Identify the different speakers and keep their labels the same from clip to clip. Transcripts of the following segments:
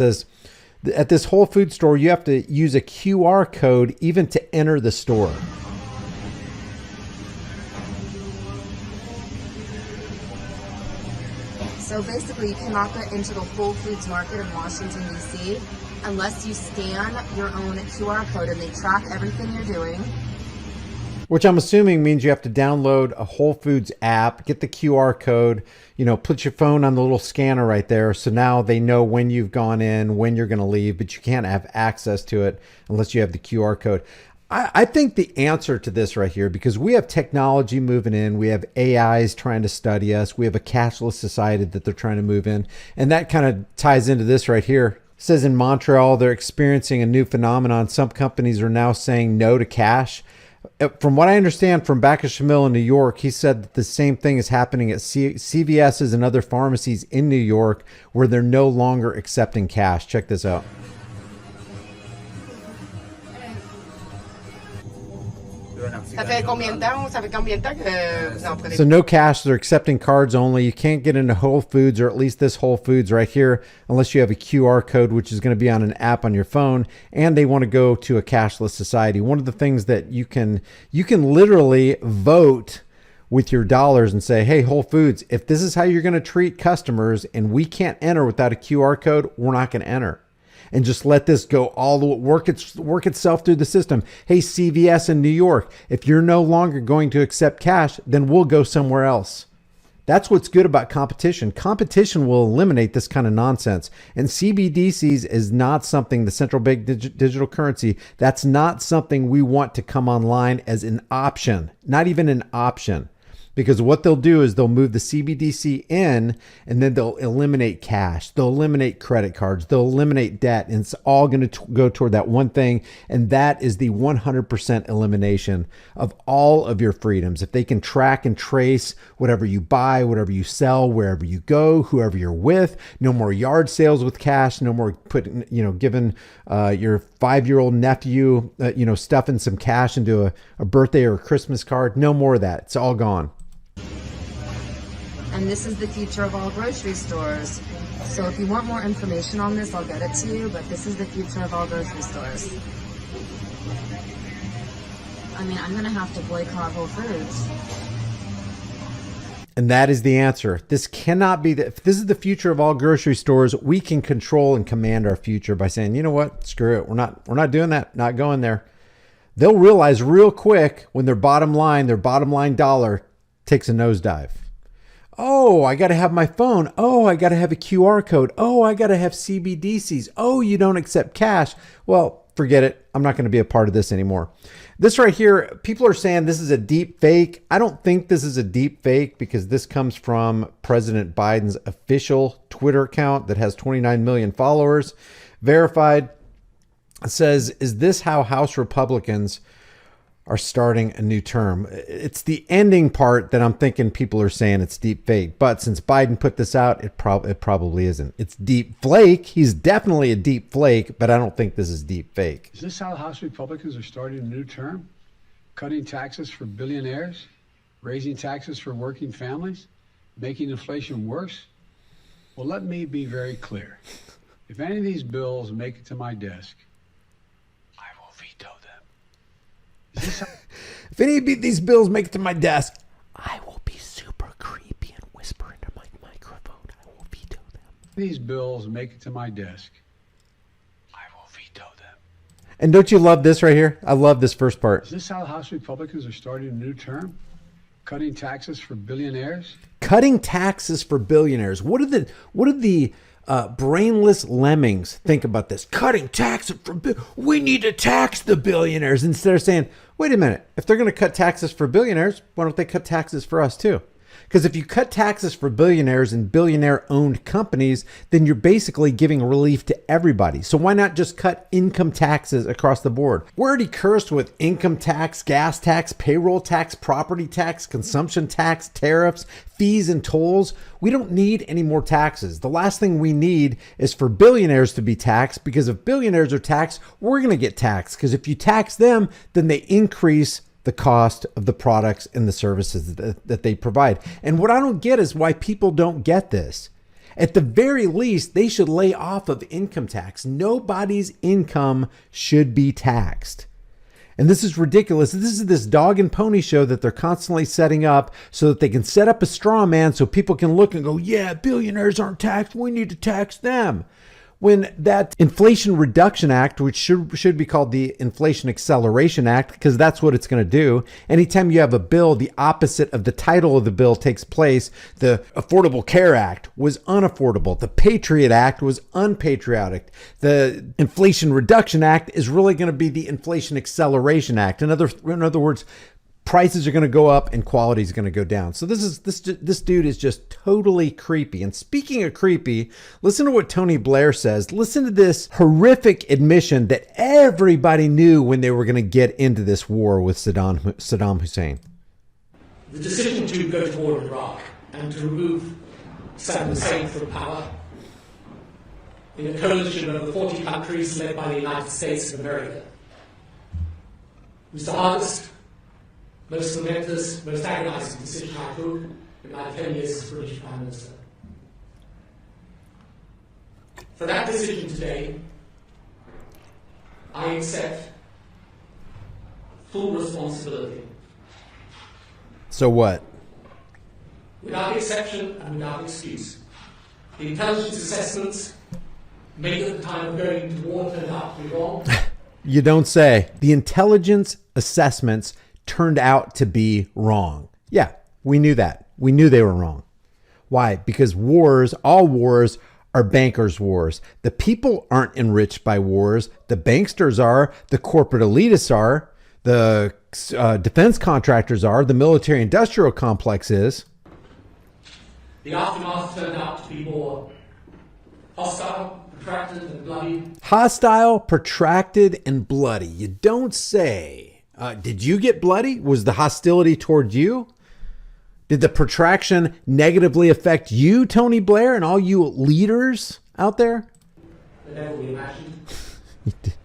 Speaker 1: Says at this Whole Food store, you have to use a QR code even to enter the store.
Speaker 2: So basically, you cannot get into the Whole Foods market in Washington, D.C. unless you scan your own QR code and they track everything you're doing.
Speaker 1: Which I'm assuming means you have to download a Whole Foods app, get the QR code, put your phone on the little scanner right there. So now they know when you've gone in, when you're going to leave, but you can't have access to it unless you have the QR code. I think the answer to this right here, because we have technology moving in, we have AIs trying to study us, we have a cashless society that they're trying to move in, and that kind of ties into this right here. It says in Montreal, they're experiencing a new phenomenon. Some companies are now saying no to cash. From what I understand from Bacchus Shamil in New York, he said that the same thing is happening at CVS's and other pharmacies in New York where they're no longer accepting cash. Check this out. So no cash, they're accepting cards only. You can't get into Whole Foods, or at least this Whole Foods right here, unless you have a QR code, which is going to be on an app on your phone, and they want to go to a cashless society. One of the things that you can literally vote with your dollars and say, hey, Whole Foods, if this is how you're going to treat customers and we can't enter without a QR code, we're not going to enter. And just let this go all the way, work itself through the system. Hey, CVS in New York, if you're no longer going to accept cash, then we'll go somewhere else. That's what's good about competition. Competition will eliminate this kind of nonsense. And CBDCs is not something, the central bank digital currency, that's not something we want to come online as an option, not even an option. Because what they'll do is they'll move the CBDC in and then they'll eliminate cash. They'll eliminate credit cards. They'll eliminate debt. And it's all going to go toward that one thing. And that is the 100% elimination of all of your freedoms. If they can track and trace whatever you buy, whatever you sell, wherever you go, whoever you're with, no more yard sales with cash, no more putting, giving your 5-year-old nephew, stuffing some cash into a birthday or a Christmas card. No more of that. It's all gone.
Speaker 2: And this is the future of all grocery stores. So if you want more information on this, I'll get it to you, but this is the future of all grocery stores. I mean, I'm going to have to boycott Whole Foods.
Speaker 1: And that is the answer. This cannot be if this is the future of all grocery stores, we can control and command our future by saying, you know what, screw it. We're not doing that. Not going there. They'll realize real quick when their bottom line dollar takes a nosedive. Oh, I got to have my phone. Oh, I got to have a QR code. Oh, I got to have CBDCs. Oh, you don't accept cash. Well, forget it. I'm not going to be a part of this anymore. This right here, people are saying this is a deep fake. I don't think this is a deep fake because this comes from President Biden's official Twitter account that has 29 million followers. Verified. It says, is this how House Republicans are starting a new term? It's the ending part that I'm thinking people are saying it's deep fake. But since Biden put this out, it probably isn't. It's deep flake. He's definitely a deep flake, but I don't think this is deep fake.
Speaker 3: Is this how House Republicans are starting a new term? Cutting taxes for billionaires? Raising taxes for working families? Making inflation worse? Well, let me be very clear. If any of these bills make it to my desk, I will veto them.
Speaker 1: If any of these bills make it to my desk, I will be super creepy and whisper into my microphone. I will veto them.
Speaker 3: If these bills make it to my desk, I will veto them.
Speaker 1: And don't you love this right here? I love this first part.
Speaker 3: Is this how House Republicans are starting a new term? Cutting taxes for billionaires?
Speaker 1: Cutting taxes for billionaires. What do the brainless lemmings think about this? Cutting taxes for we need to tax the billionaires, instead of saying, wait a minute, if they're going to cut taxes for billionaires, why don't they cut taxes for us too? Because if you cut taxes for billionaires and billionaire-owned companies, then you're basically giving relief to everybody. So why not just cut income taxes across the board? We're already cursed with income tax, gas tax, payroll tax, property tax, consumption tax, tariffs, fees, and tolls. We don't need any more taxes. The last thing we need is for billionaires to be taxed, because if billionaires are taxed, we're going to get taxed. Because if you tax them, then they increase the cost of the products and the services that they provide. And what I don't get is why people don't get this. At the very least, they should lay off of income tax. Nobody's income should be taxed. And this is ridiculous. This is this dog and pony show that they're constantly setting up so that they can set up a straw man so people can look and go, yeah, billionaires aren't taxed. We need to tax them. When that Inflation Reduction Act, which should be called the Inflation Acceleration Act, because that's what it's going to do. Anytime you have a bill, the opposite of the title of the bill takes place. The Affordable Care Act was unaffordable. The Patriot Act was unpatriotic. The Inflation Reduction Act is really going to be the Inflation Acceleration Act. In other words, prices are going to go up and quality is going to go down. So this dude is just totally creepy. And speaking of creepy, listen to what Tony Blair says. Listen to this horrific admission that everybody knew when they were going to get into this war with Saddam Hussein.
Speaker 4: The decision to go to war in Iraq and to remove Saddam Hussein from power in a coalition of over 40 countries led by the United States of America was the hardest, most momentous, most agonizing decision I took in my 10 years as British Prime Minister. For that decision today, I accept full responsibility.
Speaker 1: So what?
Speaker 4: Without exception and without excuse. The intelligence assessments made at the time of going to war turned out to be wrong.
Speaker 1: You don't say. The intelligence assessments turned out to be wrong. Yeah, we knew that. We knew they were wrong. Why? Because wars, all wars, are bankers' wars. The people aren't enriched by wars. The banksters are. The corporate elitists are. The defense contractors are. The military-industrial complex is.
Speaker 4: The aftermath turned out to be more hostile, protracted, and bloody.
Speaker 1: Hostile, protracted, and bloody. You don't say. Did you get bloody? Was the hostility toward you? Did the protraction negatively affect you, Tony Blair, and all you leaders out there?
Speaker 4: The never we imagined.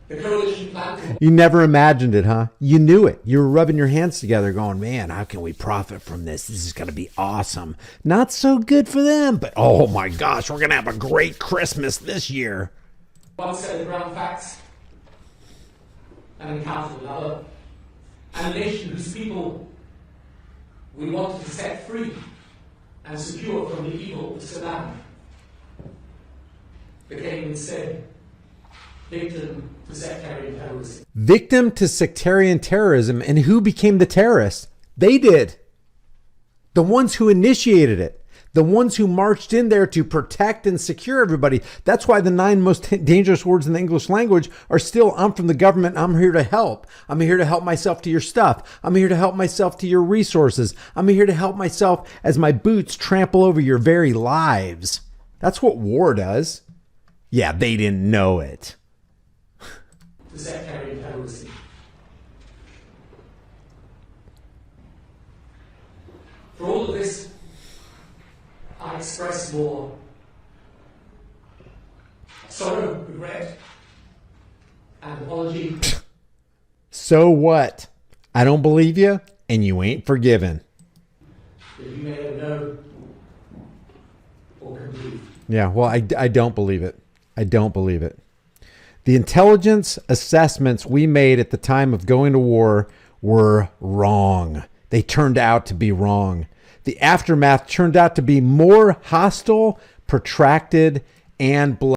Speaker 4: The coalition plan.
Speaker 1: You never imagined it, huh? You knew it. You were rubbing your hands together going, man, how can we profit from this? This is going to be awesome. Not so good for them, but oh my gosh, we're going to have a great Christmas this year.
Speaker 4: One set of ground facts and encountered another. And a nation whose people we wanted to set free and secure from the evil of Saddam became instead victim to sectarian terrorism.
Speaker 1: Victim to sectarian terrorism. And who became the terrorists? They did. The ones who initiated it. The ones who marched in there to protect and secure everybody. That's why the 9 most dangerous words in the English language are still, I'm from the government, I'm here to help. I'm here to help myself to your stuff. I'm here to help myself to your resources. I'm here to help myself as my boots trample over your very lives. That's what war does. Yeah, they didn't know it.
Speaker 4: To sectarian terrorism. For all of this, I express more sorrow, regret, and apology.
Speaker 1: So what? I don't believe you, and you ain't forgiven.
Speaker 4: That you may never know or can believe.
Speaker 1: Yeah, well, I don't believe it. I don't believe it. The intelligence assessments we made at the time of going to war were wrong. They turned out to be wrong. The aftermath turned out to be more hostile, protracted, and bloody.